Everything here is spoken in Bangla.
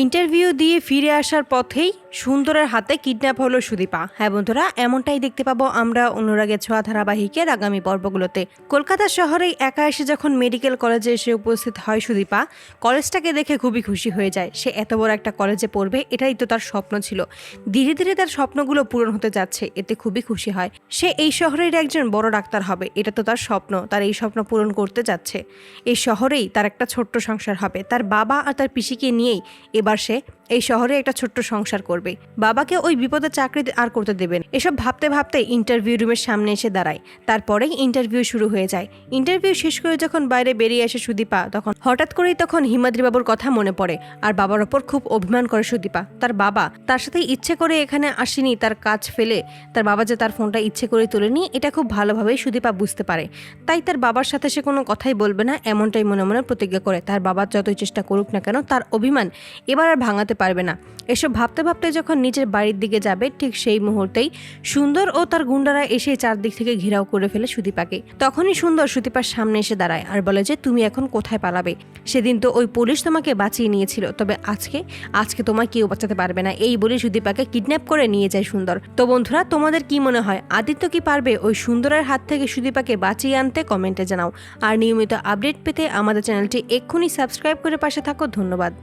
ইন্টারভিউ দিয়ে ফিরে আসার পথেই সুন্দরের হাতে কিডন্যাপ হলো সুদীপা। হ্যাঁ বন্ধুরা, এমনটাই দেখতে পাবো আমরা অনুরাগের ছোঁয়া ধারাবাহিকের আগামী পর্বগুলোতে। কলকাতা শহরেই একা এসে যখন মেডিকেল কলেজে এসে উপস্থিত হয় সুদীপা, কলেজটাকে দেখে খুবই খুশি হয়ে যায়। সে এত বড় একটা কলেজে পড়বে, এটাই তো তার স্বপ্ন ছিল। ধীরে ধীরে তার স্বপ্নগুলো পূরণ হতে যাচ্ছে, এতে খুবই খুশি হয়। সে এই শহরের একজন বড় ডাক্তার হবে, এটা তো তার স্বপ্ন। তার এই স্বপ্ন পূরণ করতে যাচ্ছে। এই শহরেই তার একটা ছোট্ট সংসার হবে, তার বাবা আর তার পিসিকে নিয়েই এবার সে এই শহরে একটা ছোট্ট সংসার করবে। বাবাকে ওই বিপদের চাকরি আর করতে দেবেন। এসব ভাবতে ভাবতে ইন্টারভিউ রুমের সামনে এসে দাঁড়ায়। তারপরেই ইন্টারভিউ শুরু হয়ে যায়। ইন্টারভিউ শেষ করে যখন বাইরে বেরিয়ে আসে সুদীপা, তখন হঠাৎ করেই হিমাদ্রি বাবুর কথা মনে পড়ে। আর বাবার ওপর খুব অভিমান করে সুদীপা। তার বাবা তার সাথে ইচ্ছে করে এখানে আসেনি, তার কাজ ফেলে তার বাবা যে তার ফোনটা ইচ্ছে করে তুলেনি, এটা খুব ভালোভাবেই সুদীপা বুঝতে পারে। তাই তার বাবার সাথে সে কোনো কথাই বলবে না, এমনটাই মনে মনে প্রতিজ্ঞা করে। তার বাবা যতই চেষ্টা করুক না কেন, তার অভিমান এবার আর ভাঙাতে পারবে না। এসব ভাবতে ভাবতে যখন নিজের বাড়ির দিকে যাবে, ঠিক সেই মুহূর্তেই সুন্দর ও তার গুন্ডারা এসে চারদিক থেকে ঘেরাও করে ফেলে সুদীপাকে। তখনই সুন্দর সুদীপার সামনে এসে দাঁড়ায় আর বলে যে, তুমি এখন কোথায় পালাবে? সেদিন তো ওই পুলিশ তোমাকে বাঁচিয়ে নিয়েছিল, তবে আজকে তোমায় কেউ বাঁচাতে পারবে না। এই বলে সুদীপাকে কিডন্যাপ করে নিয়ে যায় সুন্দর। তো বন্ধুরা, তোমাদের কি মনে হয়, আদিত্য কি পারবে ওই সুন্দরের হাত থেকে সুদীপাকে বাঁচিয়ে আনতে? কমেন্টে জানাও। আর নিয়মিত আপডেট পেতে আমাদের চ্যানেলটি এক্ষুনি সাবস্ক্রাইব করে পাশে থাকো। ধন্যবাদ।